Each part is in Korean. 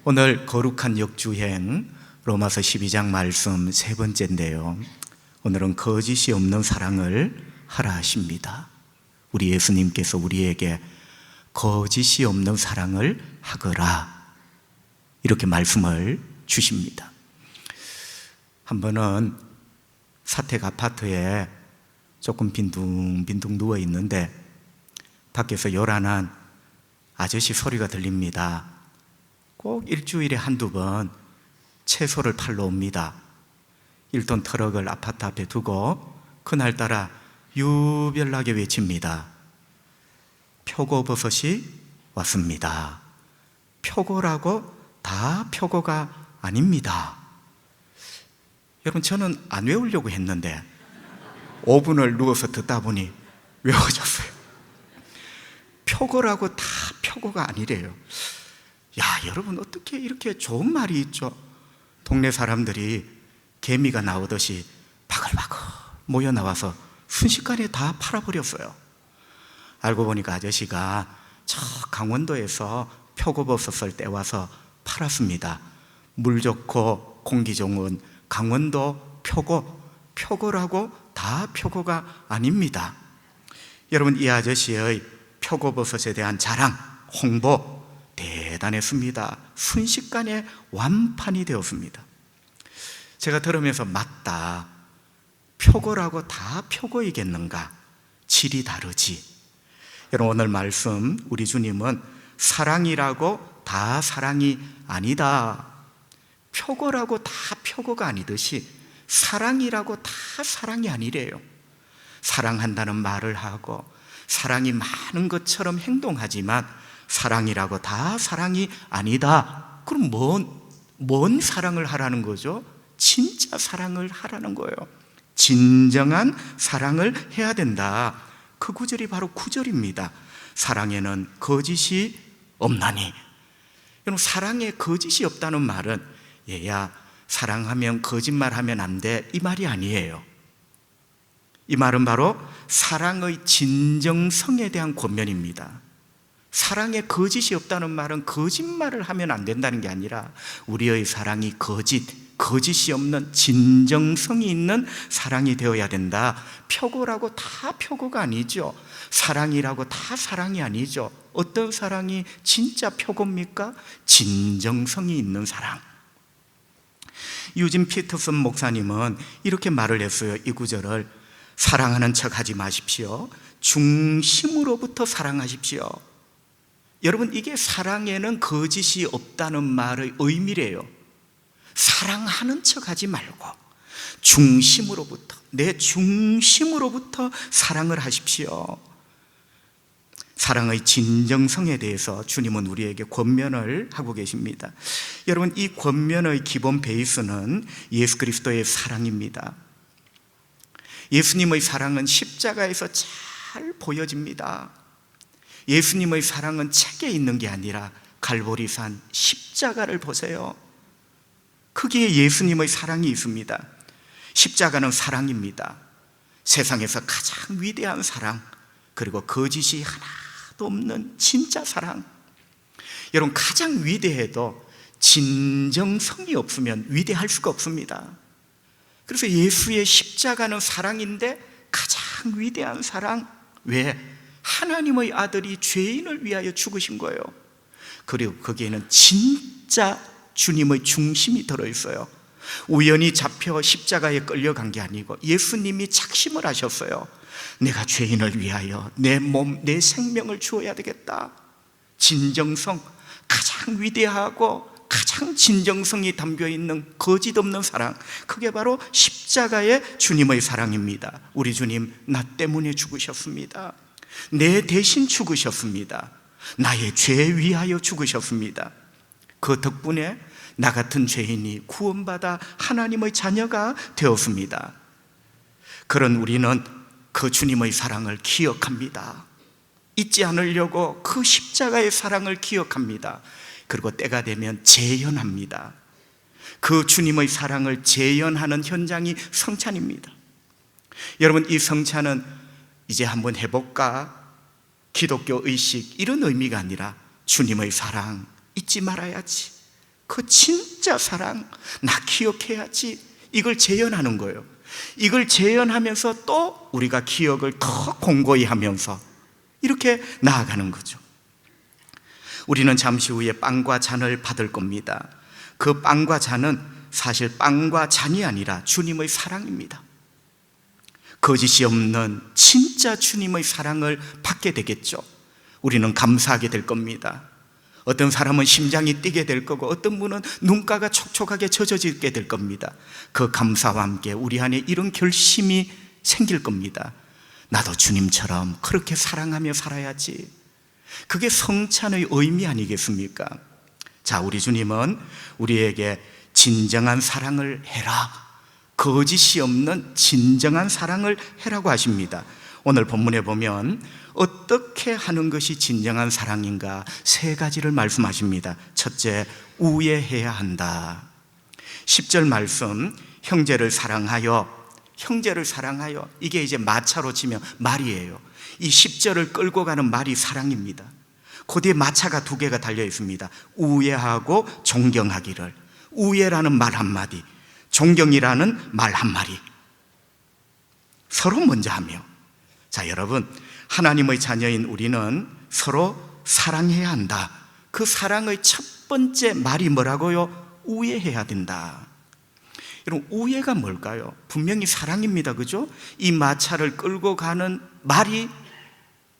오늘 거룩한 역주행 로마서 12장 말씀 세 번째인데요, 오늘은 거짓이 없는 사랑을 하라 하십니다. 우리 예수님께서 우리에게 거짓이 없는 사랑을 하거라, 이렇게 말씀을 주십니다. 한 번은 사택 아파트에 조금 빈둥빈둥 누워 있는데 밖에서 요란한 아저씨 소리가 들립니다. 꼭 일주일에 한두 번 채소를 팔러 옵니다. 1톤 트럭을 아파트 앞에 두고 그날따라 유별나게 외칩니다. 표고버섯이 왔습니다. 표고라고 다 표고가 아닙니다. 여러분, 저는 안 외우려고 했는데 5분을 누워서 듣다 보니 외워졌어요. 표고라고 다 표고가 아니래요. 야, 여러분, 어떻게 이렇게 좋은 말이 있죠? 동네 사람들이 개미가 나오듯이 바글바글 모여 나와서 순식간에 다 팔아버렸어요. 알고 보니까 아저씨가 저 강원도에서 표고버섯을 떼와서 팔았습니다. 물 좋고 공기 좋은 강원도 표고라고 다 표고가 아닙니다. 여러분, 이 아저씨의 표고버섯에 대한 자랑, 홍보 대단했습니다. 순식간에 완판이 되었습니다. 제가 들으면서 맞다, 표고라고 다 표고이겠는가? 질이 다르지. 여러분, 오늘 말씀 우리 주님은 사랑이라고 다 사랑이 아니다, 표고라고 다 표고가 아니듯이 사랑이라고 다 사랑이 아니래요. 사랑한다는 말을 하고 사랑이 많은 것처럼 행동하지만 사랑이라고 다 사랑이 아니다. 그럼 뭔 사랑을 하라는 거죠? 진짜 사랑을 하라는 거예요. 진정한 사랑을 해야 된다. 그 구절이 바로 구절입니다. 사랑에는 거짓이 없나니. 여러분, 사랑에 거짓이 없다는 말은 얘야, 사랑하면 거짓말하면 안 돼, 이 말이 아니에요. 이 말은 바로 사랑의 진정성에 대한 권면입니다. 사랑에 거짓이 없다는 말은 거짓말을 하면 안 된다는 게 아니라 우리의 사랑이 거짓이 없는 진정성이 있는 사랑이 되어야 된다. 표고라고 다 표고가 아니죠. 사랑이라고 다 사랑이 아니죠. 어떤 사랑이 진짜 표고입니까? 진정성이 있는 사랑. 유진 피터슨 목사님은 이렇게 말을 했어요. 이 구절을 사랑하는 척 하지 마십시오. 중심으로부터 사랑하십시오. 여러분, 이게 사랑에는 거짓이 없다는 말의 의미래요. 사랑하는 척 하지 말고 중심으로부터, 내 중심으로부터 사랑을 하십시오. 사랑의 진정성에 대해서 주님은 우리에게 권면을 하고 계십니다. 여러분, 이 권면의 기본 베이스는 예수 그리스도의 사랑입니다. 예수님의 사랑은 십자가에서 잘 보여집니다. 예수님의 사랑은 책에 있는 게 아니라 갈보리산 십자가를 보세요. 거기에 예수님의 사랑이 있습니다. 십자가는 사랑입니다. 세상에서 가장 위대한 사랑, 그리고 거짓이 하나도 없는 진짜 사랑. 여러분, 가장 위대해도 진정성이 없으면 위대할 수가 없습니다. 그래서 예수의 십자가는 사랑인데 가장 위대한 사랑. 왜? 하나님의 아들이 죄인을 위하여 죽으신 거예요. 그리고 거기에는 진짜 주님의 중심이 들어있어요. 우연히 잡혀 십자가에 끌려간 게 아니고 예수님이 작심을 하셨어요. 내가 죄인을 위하여 내 몸, 내 생명을 주어야 되겠다. 진정성, 가장 위대하고 가장 진정성이 담겨있는 거짓 없는 사랑, 그게 바로 십자가의 주님의 사랑입니다. 우리 주님 나 때문에 죽으셨습니다. 내 대신 죽으셨습니다. 나의 죄 위하여 죽으셨습니다. 그 덕분에 나 같은 죄인이 구원받아 하나님의 자녀가 되었습니다. 그런 우리는 그 주님의 사랑을 기억합니다. 잊지 않으려고 그 십자가의 사랑을 기억합니다. 그리고 때가 되면 재현합니다. 그 주님의 사랑을 재현하는 현장이 성찬입니다. 여러분, 이 성찬은 이제 한번 해볼까? 기독교 의식, 이런 의미가 아니라 주님의 사랑 잊지 말아야지, 그 진짜 사랑, 나 기억해야지, 이걸 재현하는 거예요. 이걸 재현하면서 또 우리가 기억을 더 공고히 하면서 이렇게 나아가는 거죠. 우리는 잠시 후에 빵과 잔을 받을 겁니다. 그 빵과 잔은 사실 빵과 잔이 아니라 주님의 사랑입니다. 거짓이 없는 진짜 주님의 사랑을 받게 되겠죠. 우리는 감사하게 될 겁니다. 어떤 사람은 심장이 뛰게 될 거고, 어떤 분은 눈가가 촉촉하게 젖어지게 될 겁니다. 그 감사와 함께 우리 안에 이런 결심이 생길 겁니다. 나도 주님처럼 그렇게 사랑하며 살아야지. 그게 성찬의 의미 아니겠습니까? 자, 우리 주님은 우리에게 진정한 사랑을 해라, 거짓이 없는 진정한 사랑을 해라고 하십니다. 오늘 본문에 보면 어떻게 하는 것이 진정한 사랑인가 3가지를 말씀하십니다. 첫째, 우애해야 한다. 10절 말씀, 형제를 사랑하여, 형제를 사랑하여, 이게 이제 마차로 치면 말이에요. 이 10절을 끌고 가는 말이 사랑입니다. 그 뒤에 마차가 2개가 달려 있습니다. 우애하고 존경하기를. 우애라는 말 한마디, 존경이라는 말 한마디, 서로 먼저 하며. 자, 여러분, 하나님의 자녀인 우리는 서로 사랑해야 한다. 그 사랑의 첫 번째 말이 뭐라고요? 우애해야 된다. 여러분, 우애가 뭘까요? 분명히 사랑입니다. 그죠? 이 마차를 끌고 가는 말이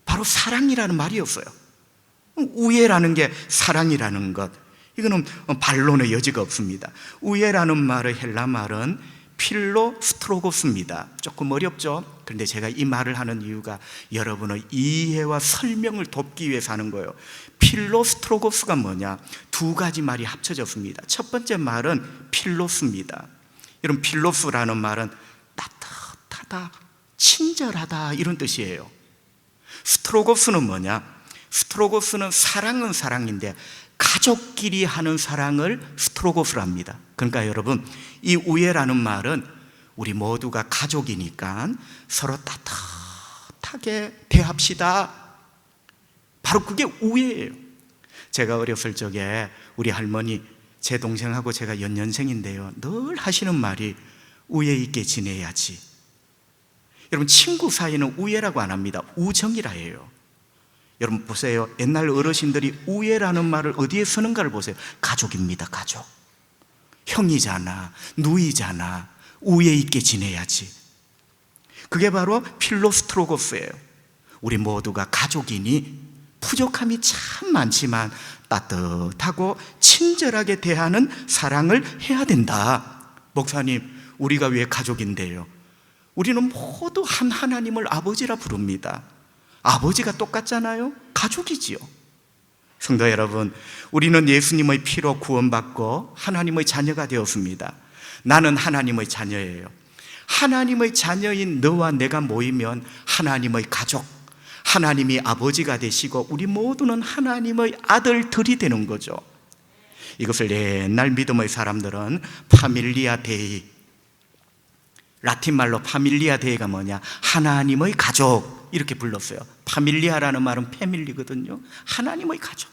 바로 사랑이라는 말이었어요. 우애라는 게 사랑이라는 것, 이거는 반론의 여지가 없습니다. 우애라는 말의 헬라 말은 필로스트로고스입니다. 조금 어렵죠? 그런데 제가 이 말을 하는 이유가 여러분의 이해와 설명을 돕기 위해서 하는 거예요. 필로스트로고스가 뭐냐? 2가지 말이 합쳐졌습니다. 첫 번째 말은 필로스입니다. 여러분, 필로스라는 말은 따뜻하다, 친절하다, 이런 뜻이에요. 스트로고스는 뭐냐? 스트로고스는 사랑은 사랑인데 가족끼리 하는 사랑을 스트로고스랍니다. 그러니까 여러분, 이 우애라는 말은 우리 모두가 가족이니까 서로 따뜻하게 대합시다. 바로 그게 우애예요. 제가 어렸을 적에 우리 할머니, 제 동생하고 제가 연년생인데요, 늘 하시는 말이 우애 있게 지내야지. 여러분, 친구 사이는 우애라고 안 합니다. 우정이라 해요. 여러분 보세요. 옛날 어르신들이 우애라는 말을 어디에 쓰는가를 보세요. 가족입니다. 가족. 형이잖아, 누이잖아, 우애 있게 지내야지. 그게 바로 필로스트로고스예요. 우리 모두가 가족이니 부족함이 참 많지만 따뜻하고 친절하게 대하는 사랑을 해야 된다. 목사님, 우리가 왜 가족인데요? 우리는 모두 한 하나님을 아버지라 부릅니다. 아버지가 똑같잖아요. 가족이지요. 성도 여러분, 우리는 예수님의 피로 구원받고 하나님의 자녀가 되었습니다. 나는 하나님의 자녀예요. 하나님의 자녀인 너와 내가 모이면 하나님의 가족, 하나님이 아버지가 되시고 우리 모두는 하나님의 아들들이 되는 거죠. 이것을 옛날 믿음의 사람들은 파밀리아 데이, 라틴 말로 파밀리아 데이가 뭐냐? 하나님의 가족, 이렇게 불렀어요. 파밀리아라는 말은 패밀리거든요. 하나님의 가족.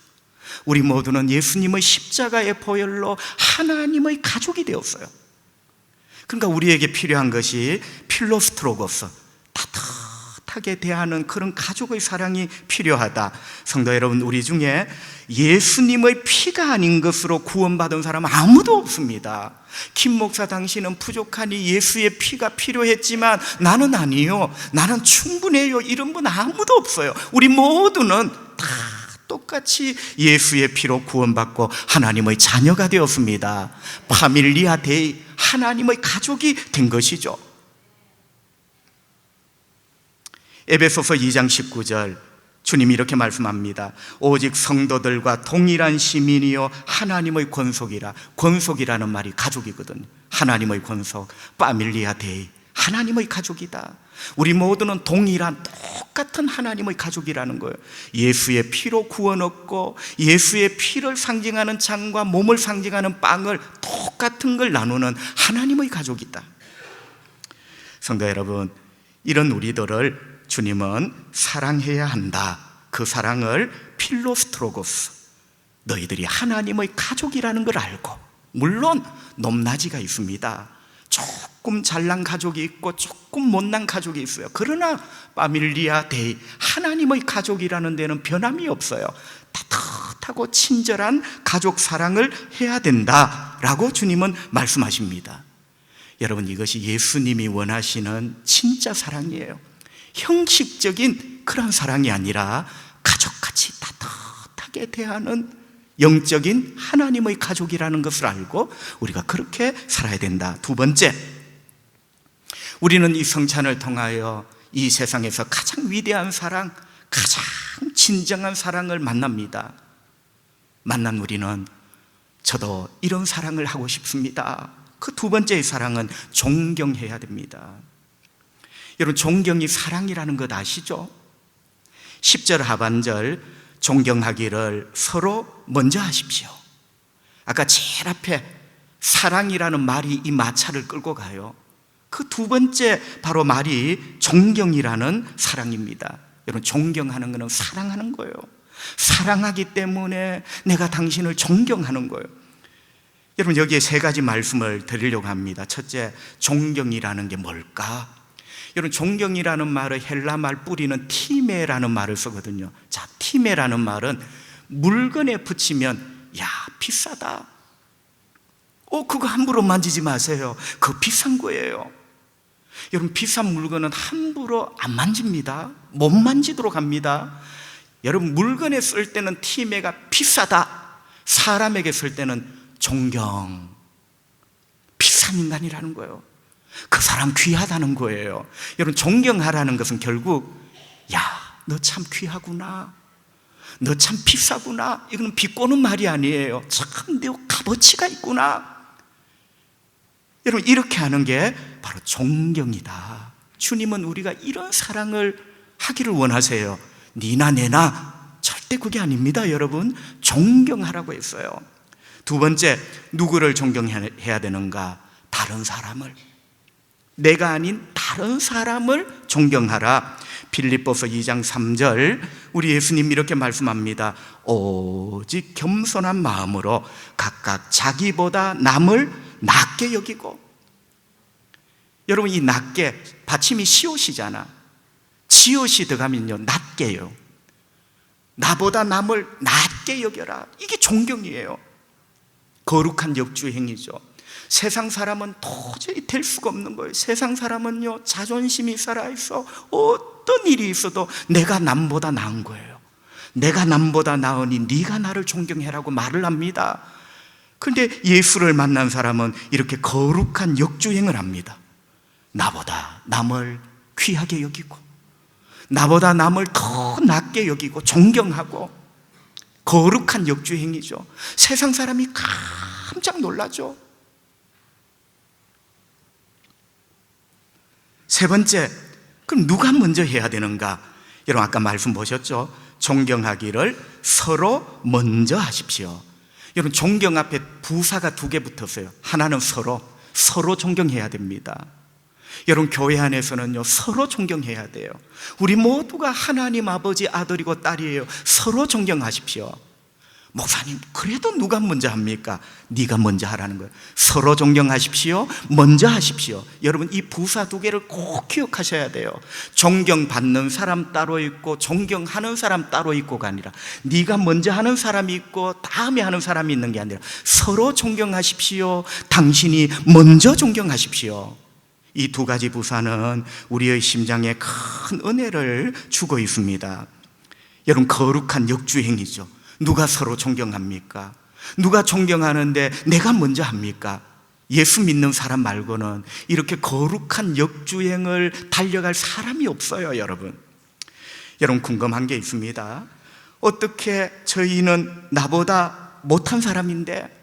우리 모두는 예수님의 십자가의 보혈로 하나님의 가족이 되었어요. 그러니까 우리에게 필요한 것이 필로스트로고스, 따뜻하게 대하는 그런 가족의 사랑이 필요하다. 성도 여러분, 우리 중에 예수님의 피가 아닌 것으로 구원받은 사람은 아무도 없습니다. 김 목사, 당신은 부족하니 예수의 피가 필요했지만 나는 아니요, 나는 충분해요, 이런 분 아무도 없어요. 우리 모두는 다 똑같이 예수의 피로 구원받고 하나님의 자녀가 되었습니다. 파밀리아 데이, 하나님의 가족이 된 것이죠. 에베소서 2장 19절, 주님이 이렇게 말씀합니다. 오직 성도들과 동일한 시민이요 하나님의 권속이라. 권속이라는 말이 가족이거든요. 하나님의 권속, 파밀리아 데이, 하나님의 가족이다. 우리 모두는 동일한 똑같은 하나님의 가족이라는 거예요. 예수의 피로 구원 얻고 예수의 피를 상징하는 잔과 몸을 상징하는 빵을 똑같은 걸 나누는 하나님의 가족이다. 성도 여러분, 이런 우리들을 주님은 사랑해야 한다. 그 사랑을 필로스트로고스, 너희들이 하나님의 가족이라는 걸 알고, 물론 높낮이가 있습니다. 조금 잘난 가족이 있고 조금 못난 가족이 있어요. 그러나 파밀리아 데이, 하나님의 가족이라는 데는 변함이 없어요. 따뜻하고 친절한 가족 사랑을 해야 된다라고 주님은 말씀하십니다. 여러분, 이것이 예수님이 원하시는 진짜 사랑이에요. 형식적인 그런 사랑이 아니라 가족같이 따뜻하게 대하는 영적인 하나님의 가족이라는 것을 알고 우리가 그렇게 살아야 된다. 두 번째, 우리는 이 성찬을 통하여 이 세상에서 가장 위대한 사랑, 가장 진정한 사랑을 만납니다. 만난 우리는 저도 이런 사랑을 하고 싶습니다. 그 두 번째의 사랑은 존경해야 됩니다. 여러분, 존경이 사랑이라는 것 아시죠? 10절 하반절, 존경하기를 서로 먼저 하십시오. 아까 제일 앞에 사랑이라는 말이 이 마차를 끌고 가요. 그 두 번째 바로 말이 존경이라는 사랑입니다. 여러분, 존경하는 것은 사랑하는 거예요. 사랑하기 때문에 내가 당신을 존경하는 거예요. 여러분, 여기에 세 가지 말씀을 드리려고 합니다. 첫째, 존경이라는 게 뭘까? 여러분, 존경이라는 말의 헬라 말 뿌리는 티메라는 말을 쓰거든요. 자, 티메라는 말은 물건에 붙이면 야, 비싸다. 그거 함부로 만지지 마세요. 그거 비싼 거예요. 여러분, 비싼 물건은 함부로 안 만집니다. 못 만지도록 합니다. 여러분, 물건에 쓸 때는 티메가 비싸다. 사람에게 쓸 때는 존경, 비싼 인간이라는 거예요. 그 사람 귀하다는 거예요. 여러분, 존경하라는 것은 결국 야, 너 참 귀하구나, 너 참 비싸구나, 이거는 비꼬는 말이 아니에요. 참 너 값어치가 있구나. 여러분, 이렇게 하는 게 바로 존경이다. 주님은 우리가 이런 사랑을 하기를 원하세요. 니나 내나 절대 그게 아닙니다. 여러분, 존경하라고 했어요. 두 번째, 누구를 존경해야 되는가? 다른 사람을, 내가 아닌 다른 사람을 존경하라. 빌립보서 2장 3절, 우리 예수님 이렇게 말씀합니다. 오직 겸손한 마음으로 각각 자기보다 남을 낮게 여기고. 여러분, 이 낮게, 받침이 시옷이잖아. 지옷이 들어가면요, 낮게요. 나보다 남을 낮게 여겨라. 이게 존경이에요. 거룩한 역주의 행위죠. 세상 사람은 도저히 될 수가 없는 거예요. 세상 사람은요, 자존심이 살아있어 어떤 일이 있어도 내가 남보다 나은 거예요. 내가 남보다 나으니 네가 나를 존경해라고 말을 합니다. 그런데 예수를 만난 사람은 이렇게 거룩한 역주행을 합니다. 나보다 남을 귀하게 여기고, 나보다 남을 더 낮게 여기고 존경하고, 거룩한 역주행이죠. 세상 사람이 깜짝 놀라죠. 세 번째, 그럼 누가 먼저 해야 되는가? 여러분, 아까 말씀 보셨죠? 존경하기를 서로 먼저 하십시오. 여러분, 존경 앞에 부사가 두 개 붙었어요. 하나는 서로 존경해야 됩니다. 여러분, 교회 안에서는요, 서로 존경해야 돼요. 우리 모두가 하나님 아버지 아들이고 딸이에요. 서로 존경하십시오. 목사님, 그래도 누가 먼저 합니까? 네가 먼저 하라는 거예요. 서로 존경하십시오. 먼저 하십시오. 여러분, 이 부사 두 개를 꼭 기억하셔야 돼요. 존경받는 사람 따로 있고 존경하는 사람 따로 있고가 아니라, 네가 먼저 하는 사람이 있고 다음에 하는 사람이 있는 게 아니라 서로 존경하십시오. 당신이 먼저 존경하십시오. 이 두 가지 부사는 우리의 심장에 큰 은혜를 주고 있습니다. 여러분, 거룩한 역주행이죠. 누가 서로 존경합니까? 누가 존경하는데 내가 먼저 합니까? 예수 믿는 사람 말고는 이렇게 거룩한 역주행을 달려갈 사람이 없어요. 여러분, 궁금한 게 있습니다. 어떻게 저희는 나보다 못한 사람인데,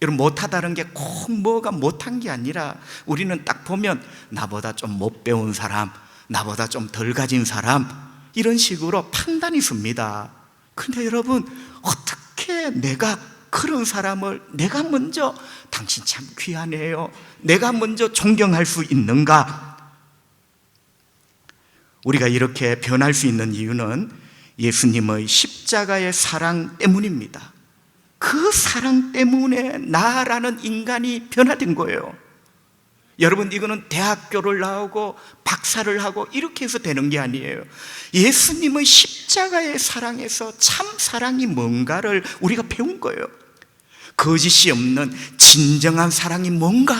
여러분, 못하다는 게 꼭 뭐가 못한 게 아니라 우리는 딱 보면 나보다 좀 못 배운 사람, 나보다 좀 덜 가진 사람, 이런 식으로 판단이 섭니다. 근데 여러분, 어떻게 내가 그런 사람을 내가 먼저 당신 참 귀하네요, 내가 먼저 존경할 수 있는가? 우리가 이렇게 변할 수 있는 이유는 예수님의 십자가의 사랑 때문입니다. 그 사랑 때문에 나라는 인간이 변화된 거예요. 여러분, 이거는 대학교를 나오고 박사를 하고 이렇게 해서 되는 게 아니에요. 예수님의 십자가의 사랑에서 참 사랑이 뭔가를 우리가 배운 거예요. 거짓이 없는 진정한 사랑이 뭔가,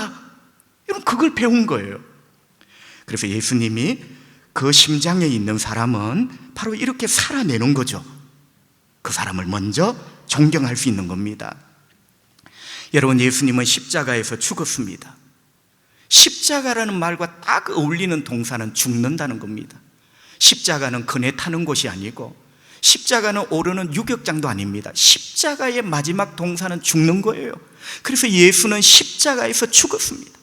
여러분, 그걸 배운 거예요. 그래서 예수님이 그 심장에 있는 사람은 바로 이렇게 살아내는 거죠. 그 사람을 먼저 존경할 수 있는 겁니다. 여러분, 예수님은 십자가에서 죽었습니다. 십자가라는 말과 딱 어울리는 동사는 죽는다는 겁니다. 십자가는 그네 타는 곳이 아니고, 십자가는 오르는 유격장도 아닙니다. 십자가의 마지막 동사는 죽는 거예요. 그래서 예수는 십자가에서 죽었습니다.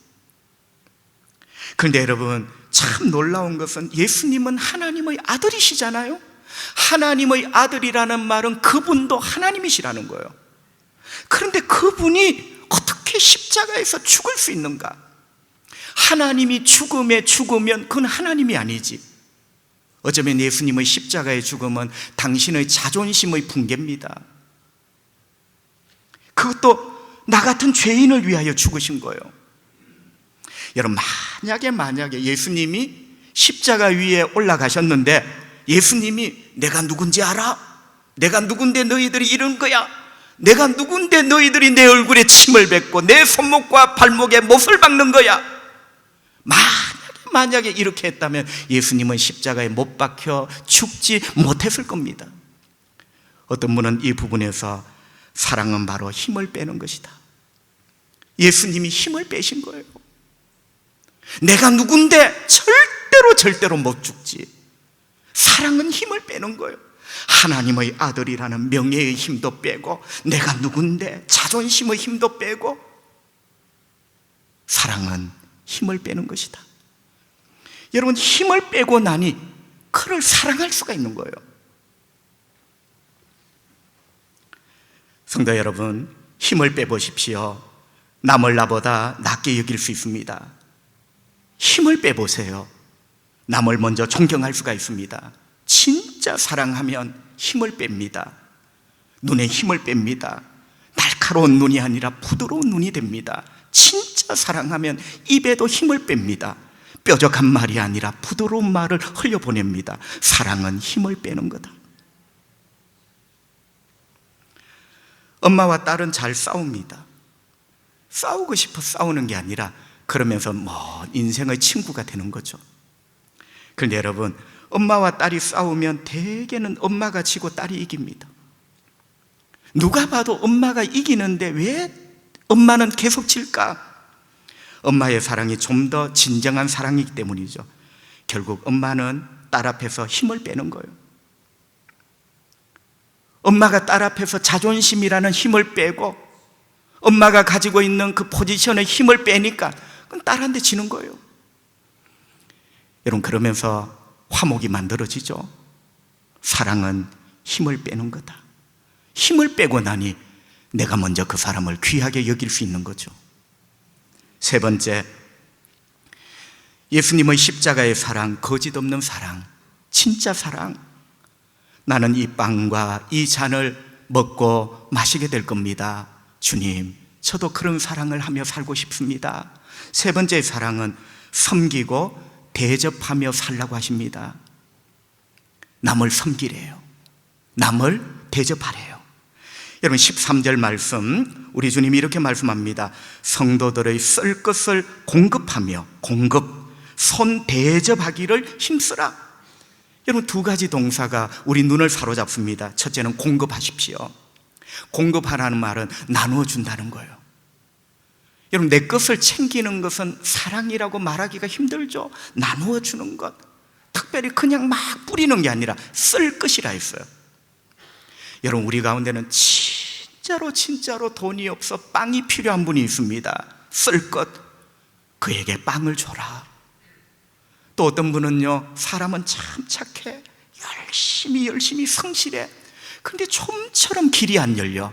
그런데 여러분, 참 놀라운 것은 예수님은 하나님의 아들이시잖아요. 하나님의 아들이라는 말은 그분도 하나님이시라는 거예요. 그런데 그분이 어떻게 십자가에서 죽을 수 있는가? 하나님이 죽음에 죽으면 그건 하나님이 아니지. 어쩌면 예수님의 십자가의 죽음은 당신의 자존심의 붕괴입니다. 그것도 나 같은 죄인을 위하여 죽으신 거예요. 여러분, 만약에 예수님이 십자가 위에 올라가셨는데 예수님이 내가 누군지 알아? 내가 누군데 너희들이 이런 거야? 내가 누군데 너희들이 내 얼굴에 침을 뱉고 내 손목과 발목에 못을 박는 거야? 만약에 이렇게 했다면 예수님은 십자가에 못 박혀 죽지 못했을 겁니다. 어떤 분은 이 부분에서 사랑은 바로 힘을 빼는 것이다, 예수님이 힘을 빼신 거예요. 내가 누군데 절대로 못 죽지. 사랑은 힘을 빼는 거예요. 하나님의 아들이라는 명예의 힘도 빼고, 내가 누군데 자존심의 힘도 빼고, 사랑은 힘을 빼는 것이다. 여러분, 힘을 빼고 나니 그를 사랑할 수가 있는 거예요. 성도 여러분, 힘을 빼보십시오. 남을 나보다 낮게 여길 수 있습니다. 힘을 빼보세요. 남을 먼저 존경할 수가 있습니다. 진짜 사랑하면 힘을 뺍니다. 눈에 힘을 뺍니다. 날카로운 눈이 아니라 부드러운 눈이 됩니다. 진짜 사랑하면 입에도 힘을 뺍니다. 뾰족한 말이 아니라 부드러운 말을 흘려보냅니다. 사랑은 힘을 빼는 거다. 엄마와 딸은 잘 싸웁니다. 싸우고 싶어 싸우는 게 아니라 그러면서 인생의 친구가 되는 거죠. 그런데 여러분, 엄마와 딸이 싸우면 대개는 엄마가 지고 딸이 이깁니다. 누가 봐도 엄마가 이기는데 왜 엄마는 계속 질까? 엄마의 사랑이 좀 더 진정한 사랑이기 때문이죠. 결국 엄마는 딸 앞에서 힘을 빼는 거예요. 엄마가 딸 앞에서 자존심이라는 힘을 빼고 엄마가 가지고 있는 그 포지션의 힘을 빼니까 그건 딸한테 지는 거예요. 여러분, 그러면서 화목이 만들어지죠. 사랑은 힘을 빼는 거다. 힘을 빼고 나니 내가 먼저 그 사람을 귀하게 여길 수 있는 거죠. 세 번째, 예수님의 십자가의 사랑, 거짓 없는 사랑, 진짜 사랑. 나는 이 빵과 이 잔을 먹고 마시게 될 겁니다. 주님, 저도 그런 사랑을 하며 살고 싶습니다. 세 번째 사랑은 섬기고 대접하며 살라고 하십니다. 남을 섬기래요. 남을 대접하래요. 여러분, 13절 말씀, 우리 주님이 이렇게 말씀합니다. 성도들의 쓸 것을 공급하며, 손 대접하기를 힘쓰라. 여러분, 두 가지 동사가 우리 눈을 사로잡습니다. 첫째는 공급하십시오. 공급하라는 말은 나누어 준다는 거예요. 여러분, 내 것을 챙기는 것은 사랑이라고 말하기가 힘들죠. 나누어 주는 것, 특별히 그냥 막 뿌리는 게 아니라 쓸 것이라 했어요. 여러분, 우리 가운데는 진짜로 돈이 없어 빵이 필요한 분이 있습니다. 쓸 것, 그에게 빵을 줘라. 또 어떤 분은요, 사람은 참 착해, 열심히 성실해. 근데 좀처럼 길이 안 열려.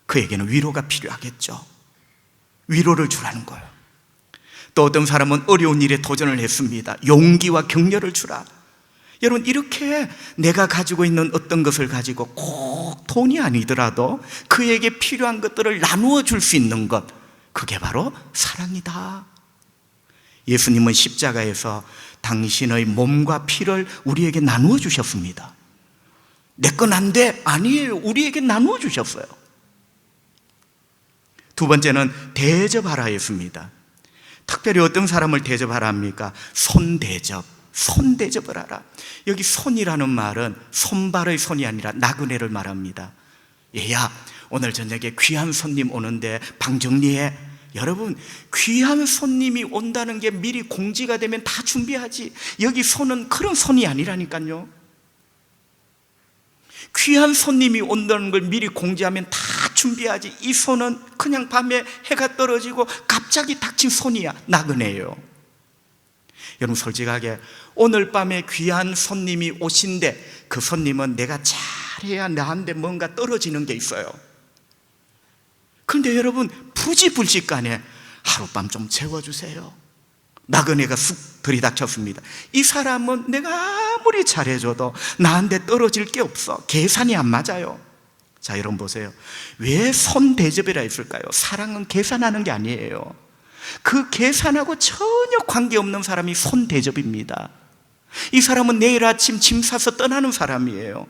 그에게는 위로가 필요하겠죠. 위로를 주라는 거예요. 또 어떤 사람은 어려운 일에 도전을 했습니다. 용기와 격려를 주라. 여러분, 이렇게 내가 가지고 있는 어떤 것을 가지고 꼭 돈이 아니더라도 그에게 필요한 것들을 나누어 줄 수 있는 것, 그게 바로 사랑이다. 예수님은 십자가에서 당신의 몸과 피를 우리에게 나누어 주셨습니다. 내 건 안 돼. 아니에요. 우리에게 나누어 주셨어요. 두 번째는 대접하라였습니다. 특별히 어떤 사람을 대접하라 합니까? 손대접을 하라. 여기 손이라는 말은 손발의 손이 아니라 나그네를 말합니다. 얘야, 오늘 저녁에 귀한 손님 오는데 방 정리해. 여러분, 귀한 손님이 온다는 게 미리 공지가 되면 다 준비하지. 여기 손은 그런 손이 아니라니까요. 귀한 손님이 온다는 걸 미리 공지하면 다 준비하지. 이 손은 그냥 밤에 해가 떨어지고 갑자기 닥친 손이야. 나그네예요. 여러분, 솔직하게 오늘 밤에 귀한 손님이 오신데 그 손님은 내가 잘해야 나한테 뭔가 떨어지는 게 있어요. 그런데 여러분, 부지불식간에 하룻밤 좀 재워주세요. 나그네가 쑥 들이닥쳤습니다. 이 사람은 내가 아무리 잘해줘도 나한테 떨어질 게 없어. 계산이 안 맞아요. 자, 여러분 보세요. 왜 손대접이라 했을까요? 사랑은 계산하는 게 아니에요. 그 계산하고 전혀 관계없는 사람이 손대접입니다. 이 사람은 내일 아침 짐 싸서 떠나는 사람이에요.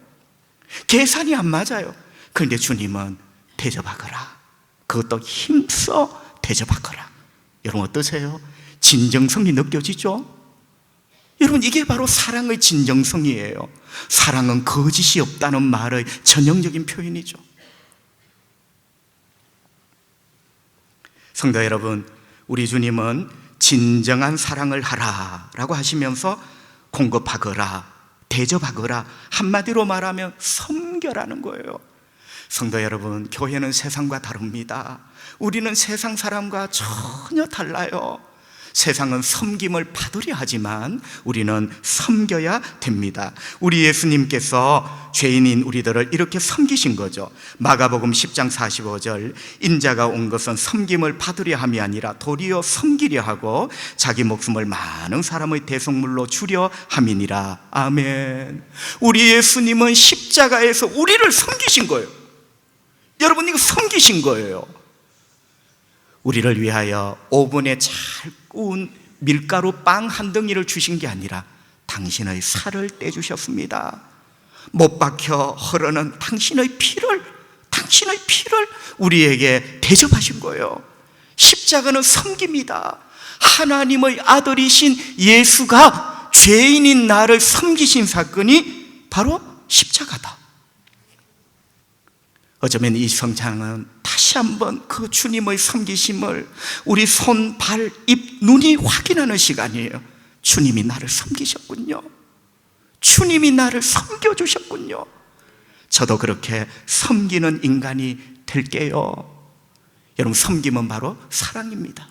계산이 안 맞아요. 그런데 주님은 대접하거라. 그것도 힘써 대접하거라. 여러분 어떠세요? 진정성이 느껴지죠? 여러분, 이게 바로 사랑의 진정성이에요. 사랑은 거짓이 없다는 말의 전형적인 표현이죠. 성도 여러분, 우리 주님은 진정한 사랑을 하라라고 하시면서 공급하거라, 대접하거라, 한마디로 말하면 섬겨라는 거예요. 성도 여러분, 교회는 세상과 다릅니다. 우리는 세상 사람과 전혀 달라요. 세상은 섬김을 받으려 하지만 우리는 섬겨야 됩니다. 우리 예수님께서 죄인인 우리들을 이렇게 섬기신 거죠. 마가복음 10장 45절, 인자가 온 것은 섬김을 받으려 함이 아니라 도리어 섬기려 하고 자기 목숨을 많은 사람의 대속물로 주려 함이니라. 아멘. 우리 예수님은 십자가에서 우리를 섬기신 거예요. 여러분, 이거 섬기신 거예요. 우리를 위하여 오븐에 잘 구운 밀가루 빵 한 덩이를 주신 게 아니라 당신의 살을 떼주셨습니다. 못 박혀 흐르는 당신의 피를 우리에게 대접하신 거예요. 십자가는 섬깁니다. 하나님의 아들이신 예수가 죄인인 나를 섬기신 사건이 바로 십자가다. 어쩌면 이 성찬은 다시 한번 그 주님의 섬기심을 우리 손, 발, 입, 눈이 확인하는 시간이에요. 주님이 나를 섬기셨군요. 주님이 나를 섬겨주셨군요. 저도 그렇게 섬기는 인간이 될게요. 여러분, 섬김은 바로 사랑입니다.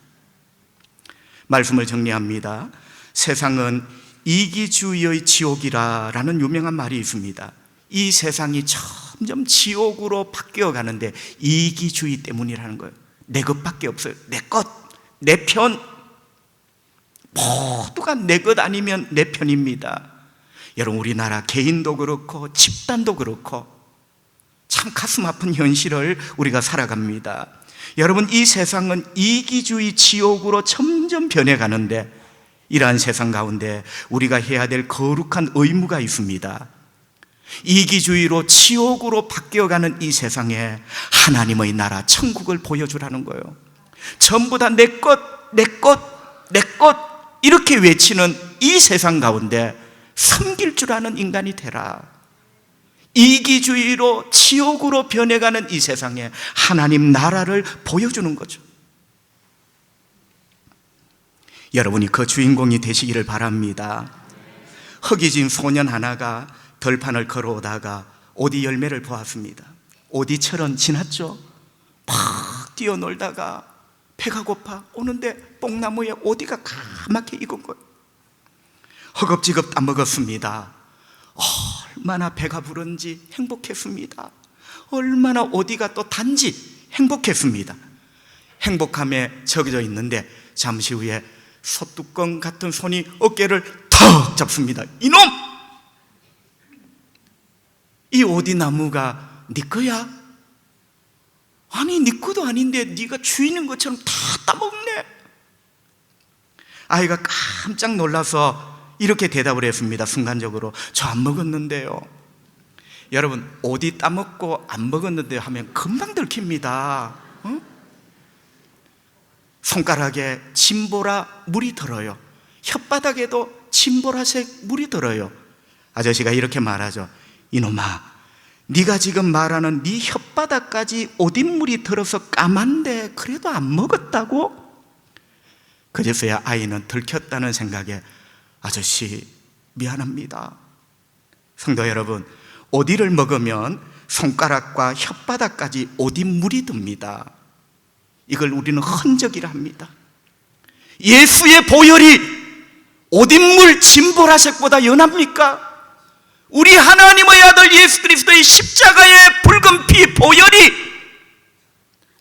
말씀을 정리합니다. 세상은 이기주의의 지옥이라는 유명한 말이 있습니다. 이 세상이 점점 지옥으로 바뀌어 가는데 이기주의 때문이라는 거예요. 내 것밖에 없어요. 내 것, 내 편. 모두가 내 것 아니면 내 편입니다. 여러분, 우리나라 개인도 그렇고 집단도 그렇고 참 가슴 아픈 현실을 우리가 살아갑니다. 여러분, 이 세상은 이기주의 지옥으로 점점 변해가는데 이러한 세상 가운데 우리가 해야 될 거룩한 의무가 있습니다. 이기주의로 지옥으로 바뀌어가는 이 세상에 하나님의 나라 천국을 보여주라는 거예요. 전부 다 내 것, 내 것, 내 것 이렇게 외치는 이 세상 가운데 섬길 줄 아는 인간이 되라. 이기주의로 지옥으로 변해가는 이 세상에 하나님 나라를 보여주는 거죠. 여러분이 그 주인공이 되시기를 바랍니다. 흑이진 소년 하나가 들판을 걸어오다가 오디 열매를 보았습니다. 오디철은 지났죠. 막 뛰어놀다가 배가 고파 오는데 뽕나무에 오디가 까맣게 익은 거예요. 허겁지겁 따먹었습니다. 얼마나 배가 부른지 행복했습니다. 얼마나 오디가 또 단지 행복했습니다. 행복함에 적여져 있는데 잠시 후에 소뚜껑 같은 손이 어깨를 턱 잡습니다. 이놈! 이 오디나무가 네 거야? 아니, 네 것도 아닌데 네가 주인인 것처럼 다 따먹네. 아이가 깜짝 놀라서 이렇게 대답을 했습니다. 순간적으로, 저 안 먹었는데요. 여러분, 어디 따먹고 안 먹었는데 하면 금방 들킵니다. 손가락에 진보라 물이 들어요. 혓바닥에도 진보라색 물이 들어요. 아저씨가 이렇게 말하죠. 이놈아, 네가 지금 말하는 네 혓바닥까지 오딘물이 들어서 까만데 그래도 안 먹었다고? 그제서야 아이는 들켰다는 생각에, 아저씨 미안합니다. 성도 여러분, 오디를 먹으면 손가락과 혓바닥까지 오딘물이 듭니다. 이걸 우리는 흔적이라 합니다. 예수의 보혈이 오딘물 진보라색보다 연합니까? 우리 하나님의 아들 예수 그리스도의 십자가의 붉은 피 보혈이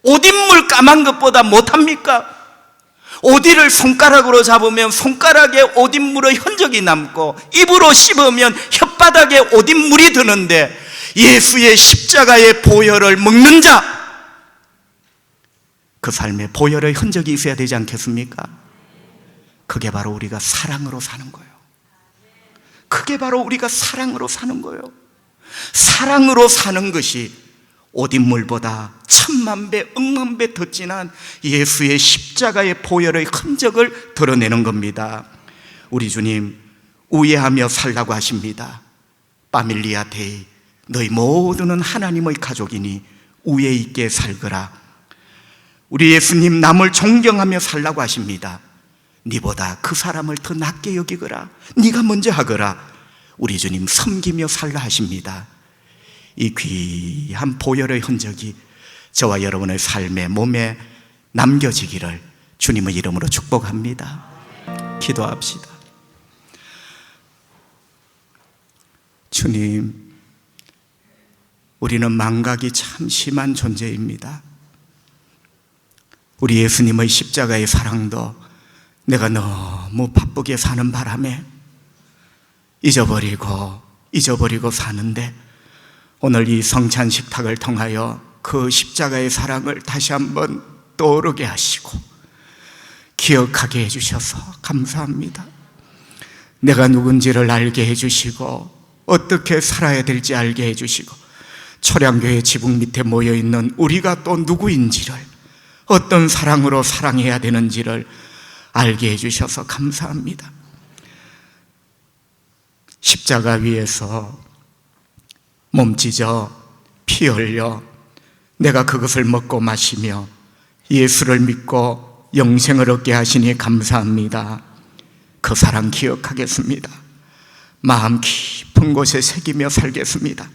오딘물 까만 것보다 못합니까? 오디를 손가락으로 잡으면 손가락에 오딘물의 흔적이 남고, 입으로 씹으면 혓바닥에 오딘물이 드는데, 예수의 십자가의 보혈을 먹는 자, 그 삶에 보혈의 흔적이 있어야 되지 않겠습니까? 그게 바로 우리가 사랑으로 사는 거예요. 그게 바로 우리가 사랑으로 사는 거예요. 사랑으로 사는 것이 오딘물보다 천만 배, 억만 배 더 진한 예수의 십자가의 보혈의 흔적을 드러내는 겁니다. 우리 주님 우애하며 살라고 하십니다. 파밀리아 데이, 너희 모두는 하나님의 가족이니 우애 있게 살거라. 우리 예수님 남을 존경하며 살라고 하십니다. 네보다 그 사람을 더 낮게 여기거라. 네가 먼저 하거라. 우리 주님 섬기며 살라 하십니다. 이 귀한 보혈의 흔적이 저와 여러분의 삶에, 몸에 남겨지기를 주님의 이름으로 축복합니다. 기도합시다. 주님, 우리는 망각이 참 심한 존재입니다. 우리 예수님의 십자가의 사랑도 내가 너무 바쁘게 사는 바람에 잊어버리고 사는데, 오늘 이 성찬 식탁을 통하여 그 십자가의 사랑을 다시 한번 떠오르게 하시고 기억하게 해주셔서 감사합니다. 내가 누군지를 알게 해주시고 어떻게 살아야 될지 알게 해주시고, 초량교회 지붕 밑에 모여있는 우리가 또 누구인지를, 어떤 사랑으로 사랑해야 되는지를 알게 해주셔서 감사합니다. 십자가 위에서 몸 찢어 피 흘려 내가 그것을 먹고 마시며 예수를 믿고 영생을 얻게 하시니 감사합니다. 그 사랑 기억하겠습니다. 마음 깊은 곳에 새기며 살겠습니다.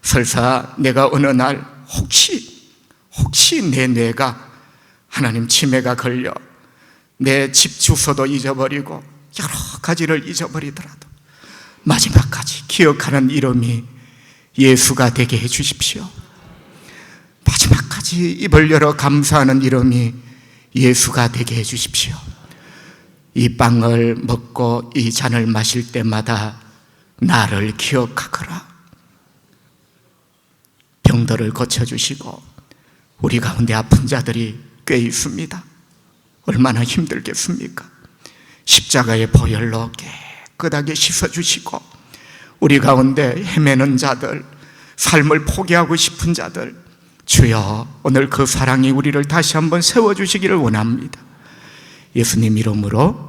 설사 내가 어느 날 혹시 내 뇌가 하나님 치매가 걸려 내 집 주소도 잊어버리고 여러 가지를 잊어버리더라도 마지막까지 기억하는 이름이 예수가 되게 해주십시오. 마지막까지 입을 열어 감사하는 이름이 예수가 되게 해주십시오. 이 빵을 먹고 이 잔을 마실 때마다 나를 기억하거라. 병들을 고쳐주시고 우리 가운데 아픈 자들이 꽤 있습니다. 얼마나 힘들겠습니까? 십자가의 보혈로 깨끗하게 씻어주시고 우리 가운데 헤매는 자들, 삶을 포기하고 싶은 자들, 주여 오늘 그 사랑이 우리를 다시 한번 세워주시기를 원합니다. 예수님 이름으로